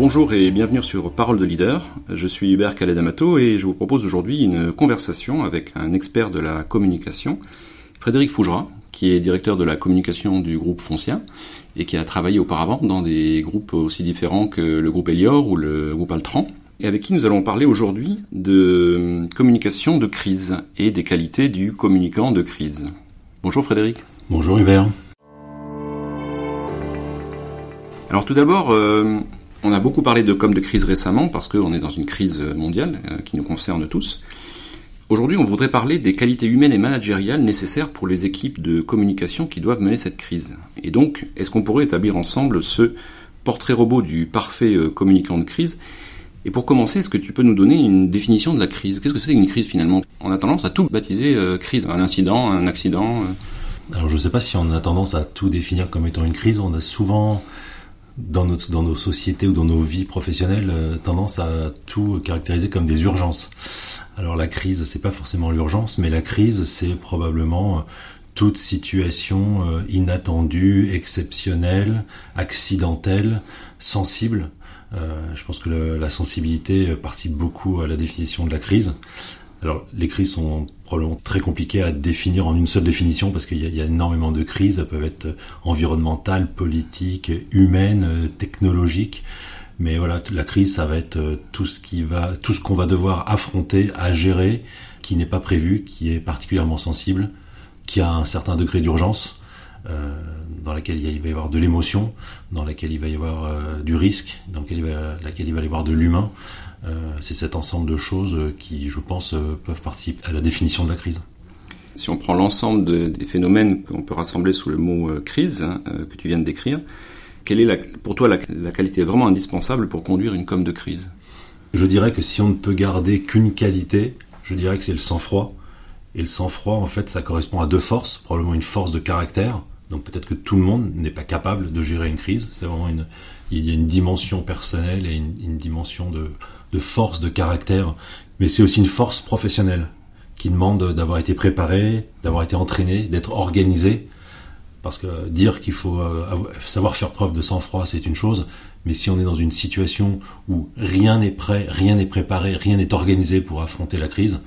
Bonjour et bienvenue sur Parole de Leader. Je suis Hubert Calais-D'Amato et je vous propose aujourd'hui une conversation avec un expert de la communication, Frédéric Fougerat, qui est directeur de la communication du groupe Foncia et qui a travaillé auparavant dans des groupes aussi différents que le groupe Elior ou le groupe Altran, et avec qui nous allons parler aujourd'hui de communication de crise et des qualités du communicant de crise. Bonjour Frédéric. Bonjour Hubert. Alors tout d'abord, on a beaucoup parlé de com de crise récemment parce qu'on est dans une crise mondiale qui nous concerne tous. Aujourd'hui, on voudrait parler des qualités humaines et managériales nécessaires pour les équipes de communication qui doivent mener cette crise. Et donc, est-ce qu'on pourrait établir ensemble ce portrait robot du parfait communicant de crise ? Et pour commencer, est-ce que tu peux nous donner une définition de la crise ? Qu'est-ce que c'est qu'une crise finalement ? On a tendance à tout baptiser crise, un incident, un accident. Alors je ne sais pas si on a tendance à tout définir comme étant une crise. On a souvent, dans nos sociétés ou dans nos vies professionnelles, tendance à tout caractériser comme des urgences. Alors la crise, c'est pas forcément l'urgence, mais la crise, c'est probablement toute situation inattendue, exceptionnelle, accidentelle, sensible. Je pense que la sensibilité participe beaucoup à la définition de la crise. Alors, les crises sont probablement très compliquées à définir en une seule définition parce qu'il y a énormément de crises. Elles peuvent être environnementales, politiques, humaines, technologiques. Mais voilà, la crise, ça va être tout ce qu'on va devoir affronter, à gérer, qui n'est pas prévu, qui est particulièrement sensible, qui a un certain degré d'urgence, dans laquelle il va y avoir de l'émotion, dans laquelle il va y avoir du risque, dans laquelle il va y avoir de l'humain. C'est cet ensemble de choses qui, je pense, peuvent participer à la définition de la crise. Si on prend l'ensemble des phénomènes qu'on peut rassembler sous le mot crise, que tu viens de décrire, quelle est pour toi la qualité vraiment indispensable pour conduire une com de crise ? Je dirais que si on ne peut garder qu'une qualité, je dirais que c'est le sang-froid. Et le sang-froid, en fait, ça correspond à deux forces, probablement une force de caractère. Donc peut-être que tout le monde n'est pas capable de gérer une crise. C'est vraiment il y a une dimension personnelle et une dimension de force de caractère. Mais c'est aussi une force professionnelle qui demande d'avoir été préparé, d'avoir été entraîné, d'être organisé. Parce que dire qu'il faut savoir faire preuve de sang-froid, c'est une chose. Mais si on est dans une situation où rien n'est prêt, rien n'est préparé, rien n'est organisé pour affronter la crise,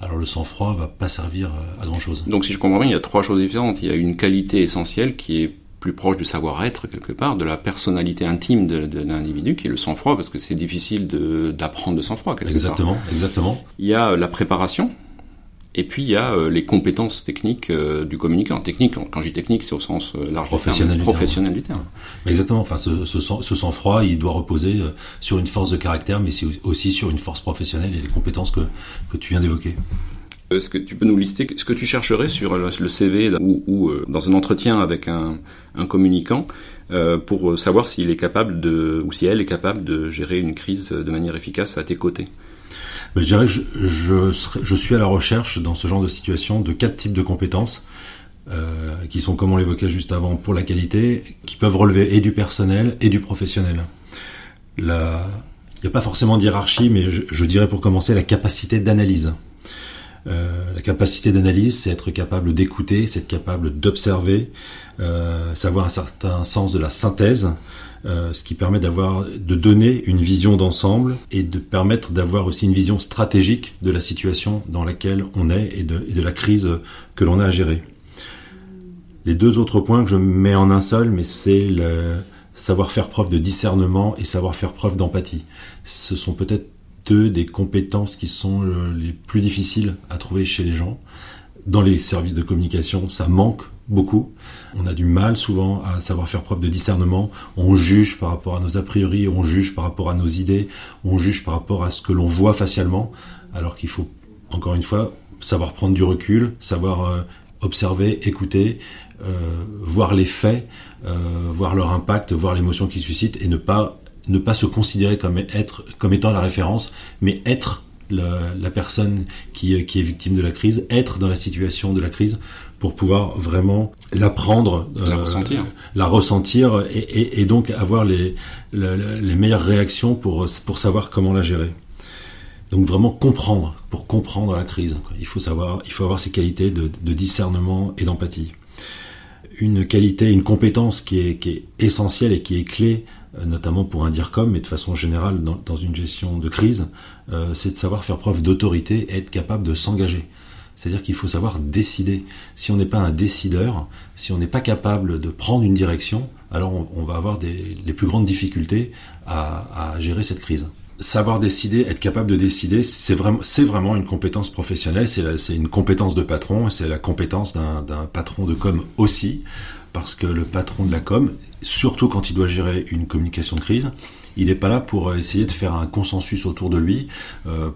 alors le sang-froid va pas servir à grand-chose. Donc si je comprends bien, il y a trois choses différentes. Il y a une qualité essentielle qui est plus proche du savoir-être quelque part, de la personnalité intime de l'individu, qui est le sang-froid, parce que c'est difficile d'apprendre le sang-froid quelque part. Exactement. Il y a la préparation, et puis il y a les compétences techniques du communicant. Technique, quand je dis technique, c'est au sens large professionnel du terme. Exactement. Enfin, ce sang-froid, il doit reposer sur une force de caractère, mais c'est aussi sur une force professionnelle et les compétences que tu viens d'évoquer. Est-ce que tu peux nous lister ce que tu chercherais sur le CV ou dans un entretien avec un communicant pour savoir s'il est capable ou si elle est capable de gérer une crise de manière efficace à tes côtés ? Je dirais que je suis à la recherche dans ce genre de situation de 4 types de compétences qui sont, comme on l'évoquait juste avant, pour la qualité, qui peuvent relever et du personnel et du professionnel. Il n'y a pas forcément de hiérarchie, mais je dirais pour commencer la capacité d'analyse. La capacité d'analyse, c'est être capable d'écouter, c'est être capable d'observer, savoir un certain sens de la synthèse, ce qui permet de donner une vision d'ensemble et de permettre d'avoir aussi une vision stratégique de la situation dans laquelle on est et de la crise que l'on a à gérer. Les deux autres points que je mets en un seul, mais c'est le savoir faire preuve de discernement et savoir faire preuve d'empathie. Ce sont peut-être deux des compétences qui sont les plus difficiles à trouver chez les gens. Dans les services de communication, ça manque beaucoup. On a du mal souvent à savoir faire preuve de discernement. On juge par rapport à nos a priori, on juge par rapport à nos idées, on juge par rapport à ce que l'on voit facialement, alors qu'il faut, encore une fois, savoir prendre du recul, savoir observer, écouter, voir les faits, voir leur impact, voir l'émotion qu'ils suscitent et ne pas se considérer comme étant la référence, mais être la personne qui est victime de la crise, être dans la situation de la crise pour pouvoir vraiment l'apprendre, la ressentir et donc avoir les meilleures réactions pour savoir comment la gérer. Donc vraiment pour comprendre la crise. Il faut avoir ces qualités de discernement et d'empathie. une qualité, une compétence qui est essentielle et qui est clé, notamment pour un DIRCOM, mais de façon générale dans une gestion de crise, c'est de savoir faire preuve d'autorité et être capable de s'engager. C'est-à-dire qu'il faut savoir décider. Si on n'est pas un décideur, si on n'est pas capable de prendre une direction, alors on va avoir les plus grandes difficultés à gérer cette crise. Savoir décider, être capable de décider, c'est vraiment une compétence professionnelle, c'est une compétence de patron, c'est la compétence d'un patron de com aussi, parce que le patron de la com, surtout quand il doit gérer une communication de crise, il n'est pas là pour essayer de faire un consensus autour de lui,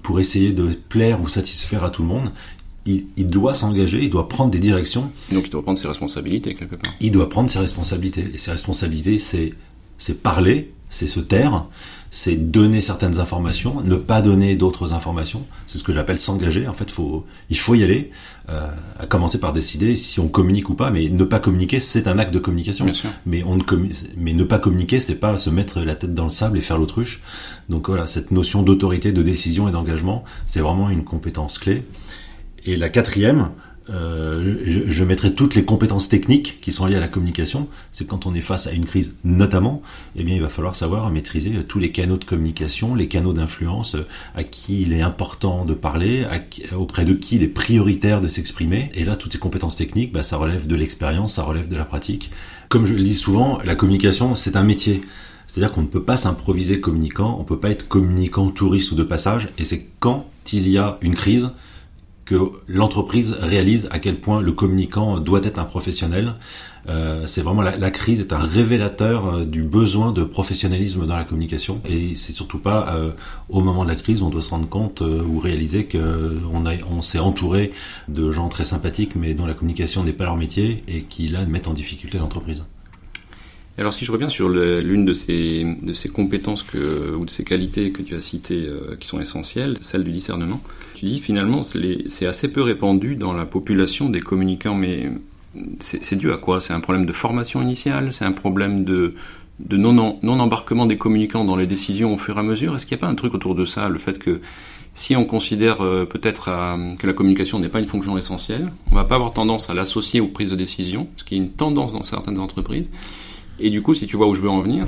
pour essayer de plaire ou satisfaire à tout le monde. Il doit s'engager, il doit prendre des directions. Donc il doit prendre ses responsabilités quelque part. Il doit prendre ses responsabilités. Et ses responsabilités, c'est parler, c'est se taire, c'est donner certaines informations, ne pas donner d'autres informations. C'est ce que j'appelle s'engager. En fait, il faut y aller, à commencer par décider si on communique ou pas. Mais ne pas communiquer, c'est un acte de communication. Bien sûr. Mais ne pas communiquer, c'est pas se mettre la tête dans le sable et faire l'autruche. Donc voilà, cette notion d'autorité, de décision et d'engagement, c'est vraiment une compétence clé. Et la quatrième, je mettrai toutes les compétences techniques qui sont liées à la communication. C'est quand on est face à une crise, notamment, eh bien, il va falloir savoir maîtriser tous les canaux de communication, les canaux d'influence, à qui il est important de parler, auprès de qui il est prioritaire de s'exprimer. Et là, toutes ces compétences techniques, ça relève de l'expérience, ça relève de la pratique. Comme je le dis souvent, la communication, c'est un métier. C'est-à-dire qu'on ne peut pas s'improviser communicant, on peut pas être communicant touriste ou de passage. Et c'est quand il y a une crise que l'entreprise réalise à quel point le communicant doit être un professionnel. C'est vraiment la crise est un révélateur du besoin de professionnalisme dans la communication, et c'est surtout pas au moment de la crise on doit se rendre compte ou réaliser que on s'est entouré de gens très sympathiques mais dont la communication n'est pas leur métier et qui là mettent en difficulté l'entreprise. Alors si je reviens sur l'une de ces compétences ou de ces qualités que tu as citées qui sont essentielles, celle du discernement, tu dis finalement c'est assez peu répandu dans la population des communicants, mais c'est dû à quoi? C'est un problème de formation initiale? C'est un problème de non-embarquement des communicants dans les décisions au fur et à mesure? Est-ce qu'il n'y a pas un truc autour de ça, le fait que si on considère peut-être que la communication n'est pas une fonction essentielle, on va pas avoir tendance à l'associer aux prises de décision, ce qui est une tendance dans certaines entreprises. Et du coup, si tu vois où je veux en venir,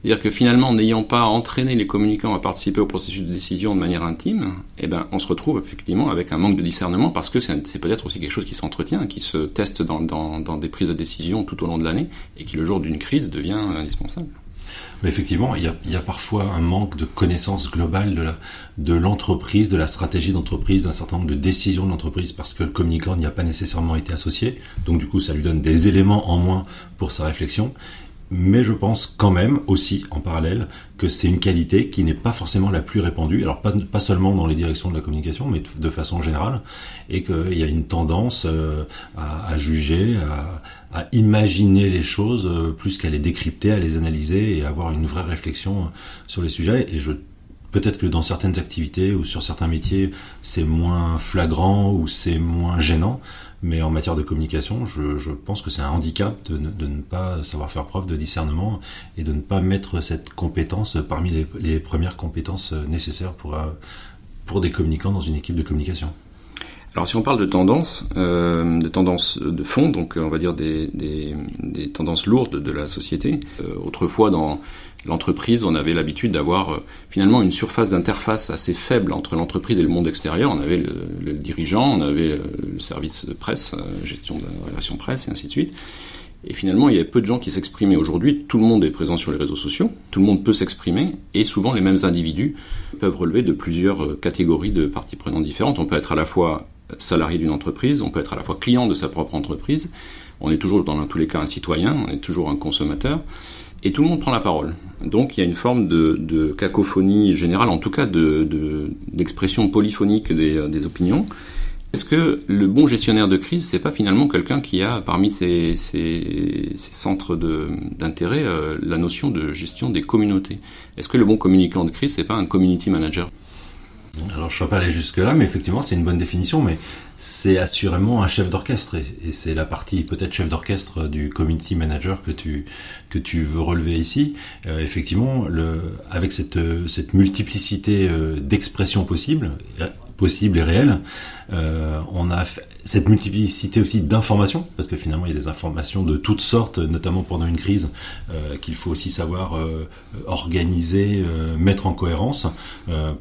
c'est-à-dire que finalement, n'ayant pas entraîné les communicants à participer au processus de décision de manière intime, on se retrouve effectivement avec un manque de discernement, parce que c'est peut-être aussi quelque chose qui s'entretient, qui se teste dans des prises de décision tout au long de l'année, et qui le jour d'une crise devient indispensable. Mais effectivement, il y a parfois un manque de connaissance globale de l'entreprise, de la stratégie d'entreprise, d'un certain nombre de décisions de l'entreprise, parce que le communicant n'y a pas nécessairement été associé. Donc du coup, ça lui donne des éléments en moins pour sa réflexion. Mais je pense quand même aussi en parallèle que c'est une qualité qui n'est pas forcément la plus répandue, alors pas seulement dans les directions de la communication, mais de façon générale, et qu'il y a une tendance à juger, à imaginer les choses plus qu'à les décrypter, à les analyser et à avoir une vraie réflexion sur les sujets. Et peut-être que dans certaines activités ou sur certains métiers, c'est moins flagrant ou c'est moins gênant. Mais en matière de communication, je pense que c'est un handicap de ne pas savoir faire preuve de discernement et de ne pas mettre cette compétence parmi les premières compétences nécessaires pour des communicants dans une équipe de communication. Alors si on parle de tendances de fond, donc on va dire des tendances lourdes de la société, autrefois dans l'entreprise, on avait l'habitude d'avoir finalement une surface d'interface assez faible entre l'entreprise et le monde extérieur. On avait le dirigeant, on avait le service de presse, gestion de la relation presse et ainsi de suite. Et finalement, il y avait peu de gens qui s'exprimaient. Aujourd'hui, tout le monde est présent sur les réseaux sociaux, tout le monde peut s'exprimer, et souvent les mêmes individus peuvent relever de plusieurs catégories de parties prenantes différentes. On peut être à la fois salarié d'une entreprise, on peut être à la fois client de sa propre entreprise, on est toujours dans tous les cas un citoyen, on est toujours un consommateur, et tout le monde prend la parole. Donc il y a une forme de cacophonie générale, en tout cas d'expression polyphonique des opinions. Est-ce que le bon gestionnaire de crise, c'est pas finalement quelqu'un qui a parmi ses centres d'intérêt la notion de gestion des communautés? Est-ce que le bon communicant de crise, c'est pas un community manager? Alors je ne serais pas allé jusque-là, mais effectivement c'est une bonne définition, mais c'est assurément un chef d'orchestre, et c'est la partie peut-être chef d'orchestre du community manager que tu veux relever ici. Effectivement, avec cette multiplicité d'expressions possibles, possibles et réels. On a cette multiplicité aussi d'informations, parce que finalement il y a des informations de toutes sortes, notamment pendant une crise, qu'il faut aussi savoir organiser, mettre en cohérence,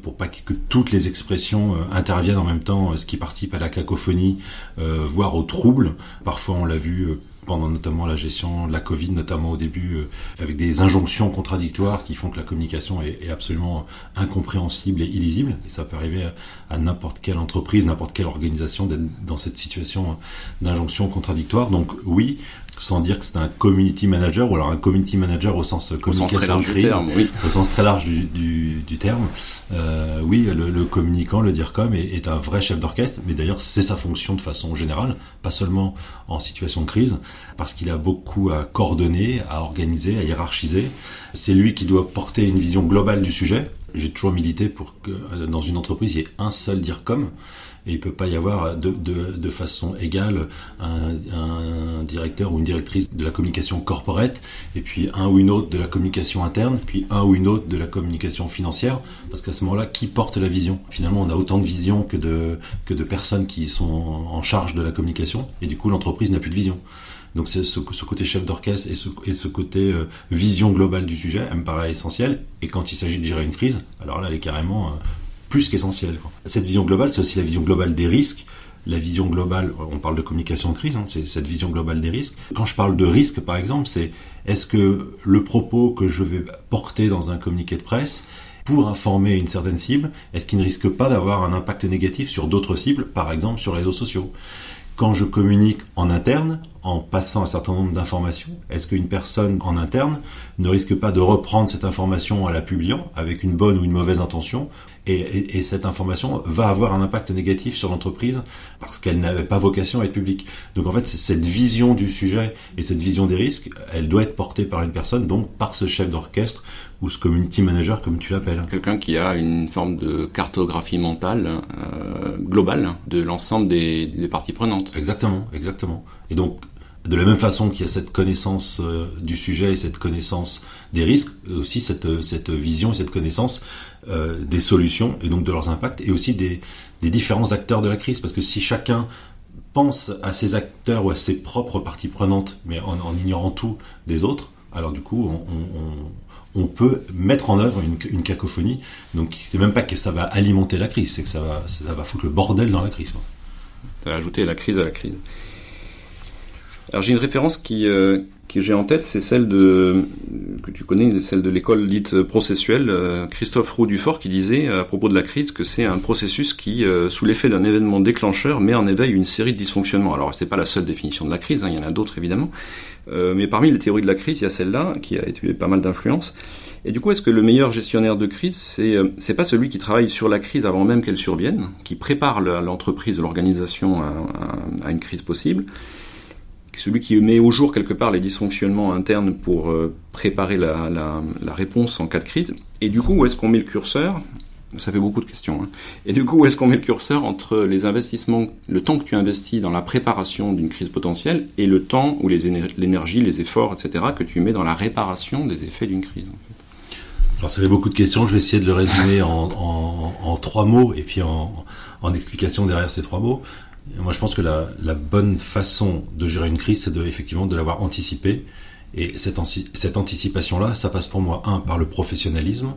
pour pas que toutes les expressions interviennent en même temps, ce qui participe à la cacophonie, voire au trouble. Parfois on l'a vu pendant notamment la gestion de la Covid, notamment au début, avec des injonctions contradictoires qui font que la communication est absolument incompréhensible et illisible. Et ça peut arriver à n'importe quelle entreprise, n'importe quelle organisation d'être dans cette situation d'injonction contradictoire. Donc oui, sans dire que c'est un community manager, ou alors un community manager au sens communication de crise, terme, oui. Au sens très large du terme. Oui, le communicant, le DIRCOM est un vrai chef d'orchestre, mais d'ailleurs c'est sa fonction de façon générale, pas seulement en situation de crise, parce qu'il a beaucoup à coordonner, à organiser, à hiérarchiser. C'est lui qui doit porter une vision globale du sujet. J'ai toujours milité pour que dans une entreprise, il y ait un seul DIRCOM. Et il peut pas y avoir de façon égale un directeur ou une directrice de la communication corporate, et puis un ou une autre de la communication interne, puis un ou une autre de la communication financière, parce qu'à ce moment-là, qui porte la vision ? Finalement, on a autant de visions que de personnes qui sont en charge de la communication, et du coup, l'entreprise n'a plus de vision. Donc c'est ce côté chef d'orchestre et ce côté vision globale du sujet, elle me paraît essentiel. Et quand il s'agit de gérer une crise, alors là, elle est carrément plus qu'essentiel. Cette vision globale, c'est aussi la vision globale des risques. La vision globale, on parle de communication de crise, c'est cette vision globale des risques. Quand je parle de risque, par exemple, c'est est-ce que le propos que je vais porter dans un communiqué de presse pour informer une certaine cible, est-ce qu'il ne risque pas d'avoir un impact négatif sur d'autres cibles, par exemple sur les réseaux sociaux ? Quand je communique en interne, en passant un certain nombre d'informations, est-ce qu'une personne en interne ne risque pas de reprendre cette information en la publiant avec une bonne ou une mauvaise intention, et cette information va avoir un impact négatif sur l'entreprise parce qu'elle n'avait pas vocation à être publique. Donc en fait, cette vision du sujet et cette vision des risques, elle doit être portée par une personne, donc par ce chef d'orchestre ou ce community manager comme tu l'appelles. Quelqu'un qui a une forme de cartographie mentale globale de l'ensemble des parties prenantes. Exactement. Et donc de la même façon qu'il y a cette connaissance du sujet et cette connaissance des risques, aussi cette vision et cette connaissance des solutions et donc de leurs impacts, et aussi des différents acteurs de la crise. Parce que si chacun pense à ses acteurs ou à ses propres parties prenantes, mais en ignorant tout des autres, alors du coup on peut mettre en œuvre une cacophonie. Donc c'est même pas que ça va alimenter la crise, c'est que ça va foutre le bordel dans la crise. Ça va ajouter la crise à la crise. Alors j'ai une référence que j'ai en tête, c'est celle que tu connais, celle de l'école dite processuelle, Christophe Roux-Dufort, qui disait à propos de la crise que c'est un processus qui, sous l'effet d'un événement déclencheur, met en éveil une série de dysfonctionnements. Alors c'est pas la seule définition de la crise, il y en a d'autres évidemment, mais parmi les théories de la crise, il y a celle-là qui a été pas mal d'influence. Et du coup, est-ce que le meilleur gestionnaire de crise, c'est pas celui qui travaille sur la crise avant même qu'elle survienne, qui prépare l'entreprise, l'organisation à une crise possible, celui qui met au jour quelque part les dysfonctionnements internes pour préparer la réponse en cas de crise. Et du coup, où est-ce qu'on met le curseur ? Ça fait beaucoup de questions. Hein. Et du coup, où est-ce qu'on met le curseur entre les investissements, le temps que tu investis dans la préparation d'une crise potentielle et le temps ou l'énergie, les efforts, etc., que tu mets dans la réparation des effets d'une crise, en fait. Alors ça fait beaucoup de questions, je vais essayer de le résumer en 3 mots et puis en explication derrière ces 3 mots. Moi, je pense que la bonne façon de gérer une crise, c'est effectivement de l'avoir anticipée. Et cette anticipation-là, ça passe pour moi, 1, par le professionnalisme,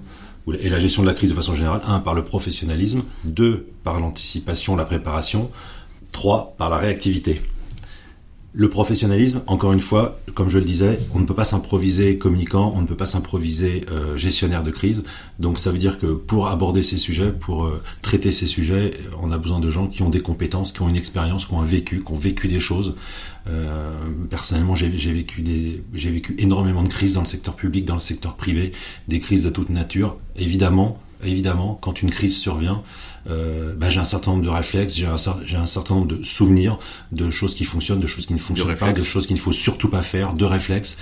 et la gestion de la crise de façon générale, 1, par le professionnalisme, 2, par l'anticipation, la préparation, 3, par la réactivité. Le professionnalisme, encore une fois, comme je le disais, on ne peut pas s'improviser communicant, on ne peut pas s'improviser gestionnaire de crise. Donc ça veut dire que pour aborder ces sujets, pour traiter ces sujets, on a besoin de gens qui ont des compétences, qui ont une expérience, qui ont vécu des choses. Personnellement, j'ai vécu énormément de crises dans le secteur public, dans le secteur privé, des crises de toute nature. Évidemment, quand une crise survient, j'ai un certain nombre de réflexes, j'ai un certain nombre de souvenirs, de choses qui fonctionnent, de choses qui ne fonctionnent pas, de choses qu'il ne faut surtout pas faire, de réflexes.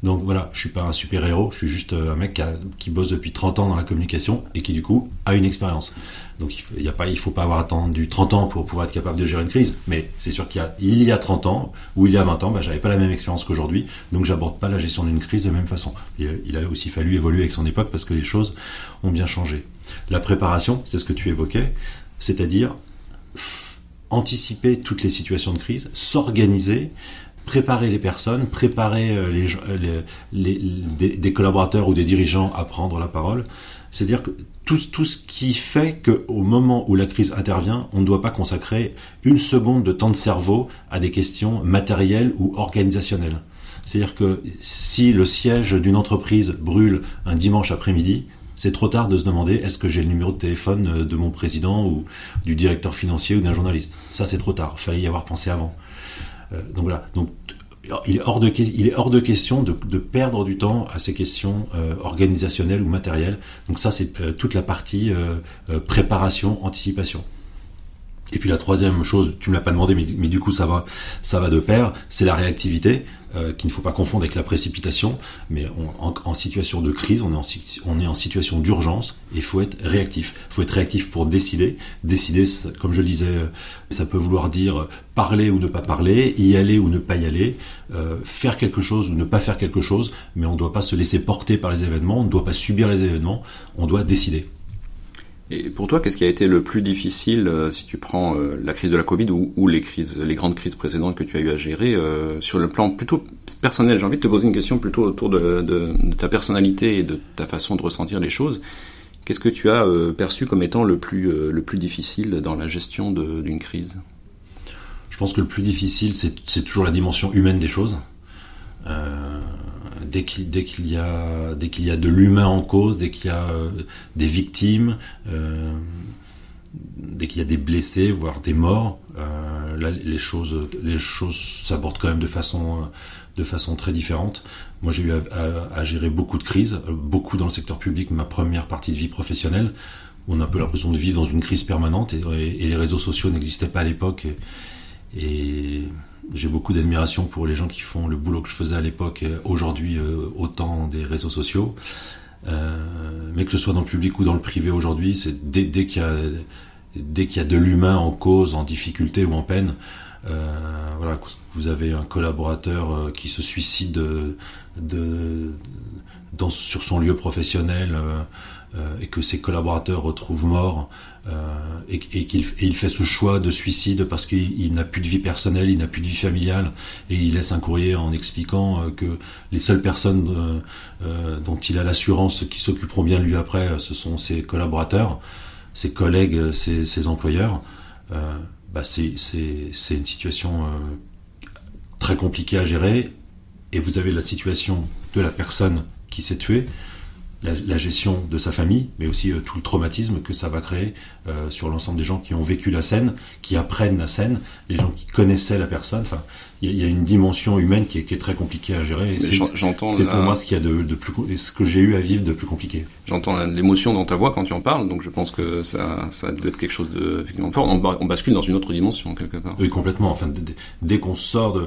Donc voilà, je suis pas un super-héros, je suis juste un mec qui bosse depuis 30 ans dans la communication et qui du coup a une expérience. Donc il faut pas avoir attendu 30 ans pour pouvoir être capable de gérer une crise, mais c'est sûr qu'il y a 30 ans ou il y a 20 ans, j'avais pas la même expérience qu'aujourd'hui, donc j'aborde pas la gestion d'une crise de la même façon. Il a aussi fallu évoluer avec son époque parce que les choses ont bien changé. La préparation, c'est ce que tu évoquais. c'est-à-dire anticiper toutes les situations de crise, s'organiser, préparer les personnes, préparer des collaborateurs ou des dirigeants à prendre la parole. C'est-à-dire que tout ce qui fait qu'au moment où la crise intervient, on ne doit pas consacrer une seconde de temps de cerveau à des questions matérielles ou organisationnelles. C'est-à-dire que si le siège d'une entreprise brûle un dimanche après-midi, c'est trop tard de se demander est-ce que j'ai le numéro de téléphone de mon président ou du directeur financier ou d'un journaliste. Ça, c'est trop tard. Fallait y avoir pensé avant. Donc voilà. Donc il est hors de question de perdre du temps à ces questions organisationnelles ou matérielles. Donc ça, c'est toute la partie préparation, anticipation. Et puis la troisième chose, tu me l'as pas demandé, mais du coup ça va de pair, c'est la réactivité, qu'il ne faut pas confondre avec la précipitation. Mais en situation de crise, on est en situation d'urgence, et il faut être réactif. Il faut être réactif pour décider. Décider, comme je le disais, ça peut vouloir dire parler ou ne pas parler, y aller ou ne pas y aller, faire quelque chose ou ne pas faire quelque chose, mais on ne doit pas se laisser porter par les événements, on ne doit pas subir les événements, on doit décider. Et pour toi, qu'est-ce qui a été le plus difficile, si tu prends la crise de la Covid ou les grandes crises précédentes que tu as eu à gérer, sur le plan plutôt personnel? J'ai envie de te poser une question plutôt autour de ta personnalité et de ta façon de ressentir les choses. Qu'est-ce que tu as perçu comme étant le plus difficile dans la gestion d'une crise? Je pense que le plus difficile, c'est toujours la dimension humaine des choses. Dès qu'il y a de l'humain en cause, dès qu'il y a des victimes, dès qu'il y a des blessés, voire des morts, là les choses s'abordent quand même de façon très différente. Moi, j'ai eu à gérer beaucoup de crises, beaucoup dans le secteur public, ma première partie de vie professionnelle, où on a un peu l'impression de vivre dans une crise permanente, et les réseaux sociaux n'existaient pas à l'époque, et j'ai beaucoup d'admiration pour les gens qui font le boulot que je faisais à l'époque, aujourd'hui au temps des réseaux sociaux. Mais que ce soit dans le public ou dans le privé aujourd'hui, c'est dès qu'il y a de l'humain en cause, en difficulté ou en peine, voilà, vous avez un collaborateur qui se suicide sur son lieu professionnel, et que ses collaborateurs retrouvent morts, et il fait ce choix de suicide parce qu'il n'a plus de vie personnelle, il n'a plus de vie familiale, et il laisse un courrier en expliquant que les seules personnes dont il a l'assurance qui s'occuperont bien de lui après, ce sont ses collaborateurs, ses collègues, ses employeurs. C'est une situation très compliquée à gérer, et vous avez la situation de la personne qui s'est tuée, la gestion de sa famille, mais aussi tout le traumatisme que ça va créer sur l'ensemble des gens qui ont vécu la scène, qui apprennent la scène, les gens qui connaissaient la personne. Enfin, il y a une dimension humaine qui est très compliquée à gérer. C'est pour moi ce qu'il y a de plus, ce que j'ai eu à vivre de plus compliqué. J'entends l'émotion dans ta voix quand tu en parles, donc je pense que ça doit être quelque chose de effectivement fort. On bascule dans une autre dimension quelque part. Oui, complètement. Enfin, dès qu'on sort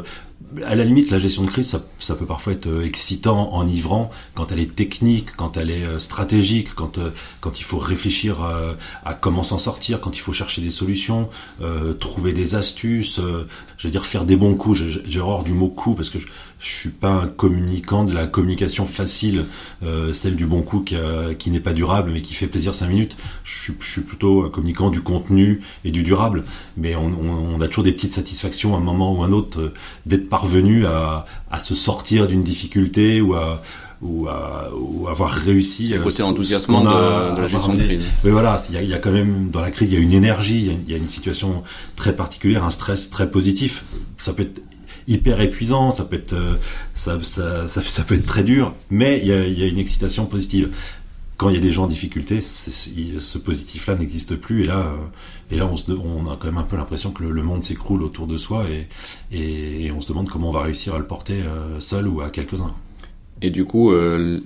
à la limite, la gestion de crise, ça peut parfois être excitant, enivrant, quand elle est technique, quand elle est stratégique, quand il faut réfléchir à comment s'en sortir, quand il faut chercher des solutions, trouver des astuces, faire des bons coups. J'ai horreur du mot coup parce que je suis pas un communicant de la communication facile, celle du bon coup qui n'est pas durable mais qui fait plaisir 5 minutes. Je suis plutôt un communicant du contenu et du durable, mais on a toujours des petites satisfactions à un moment ou à un autre d'être parvenu à se sortir d'une difficulté ou avoir réussi. C'est le côté enthousiasmant de la gestion de crise. Mais voilà, il y a quand même, dans la crise, il y a une énergie, il y a une situation très particulière, un stress très positif. Ça peut être hyper épuisant, ça peut être très dur, mais il y a une excitation positive. Quand il y a des gens en difficulté, ce positif-là n'existe plus, et là on a quand même un peu l'impression que le monde s'écroule autour de soi, et on se demande comment on va réussir à le porter seul ou à quelques-uns. Et du coup,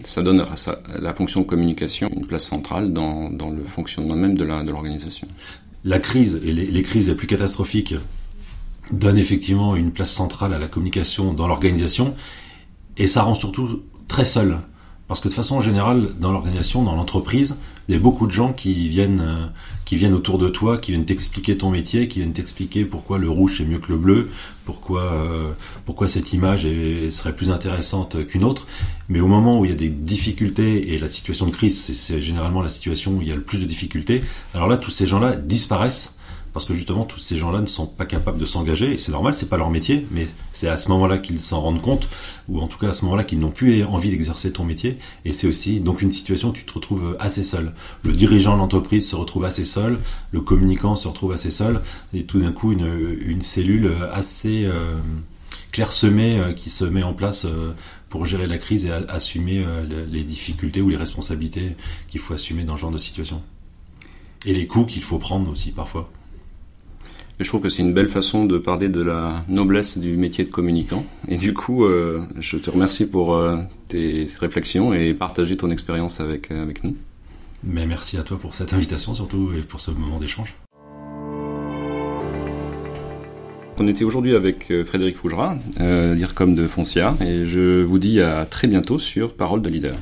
ça donne à la fonction de communication une place centrale dans le fonctionnement même de l'organisation. La crise et les crises les plus catastrophiques donnent effectivement une place centrale à la communication dans l'organisation, et ça rend surtout très seul. Parce que de façon générale, dans l'organisation, dans l'entreprise, il y a beaucoup de gens qui viennent autour de toi, qui viennent t'expliquer ton métier, qui viennent t'expliquer pourquoi le rouge est mieux que le bleu, pourquoi cette image serait plus intéressante qu'une autre. Mais au moment où il y a des difficultés, et la situation de crise, c'est généralement la situation où il y a le plus de difficultés, alors là, tous ces gens-là disparaissent, parce que justement, tous ces gens-là ne sont pas capables de s'engager, et c'est normal, c'est pas leur métier, mais c'est à ce moment-là qu'ils s'en rendent compte, ou en tout cas à ce moment-là qu'ils n'ont plus envie d'exercer ton métier, et c'est aussi donc une situation où tu te retrouves assez seul. Le dirigeant de l'entreprise se retrouve assez seul, le communicant se retrouve assez seul, et tout d'un coup, une cellule assez clairsemée qui se met en place pour gérer la crise et assumer les difficultés ou les responsabilités qu'il faut assumer dans ce genre de situation. Et les coups qu'il faut prendre aussi, parfois. Je trouve que c'est une belle façon de parler de la noblesse du métier de communicant. Et du coup, je te remercie pour tes réflexions et partager ton expérience avec nous. Mais merci à toi pour cette invitation surtout et pour ce moment d'échange. On était aujourd'hui avec Frédéric Fougerat, DIRCOM de Foncia, et je vous dis à très bientôt sur Parole de Leader.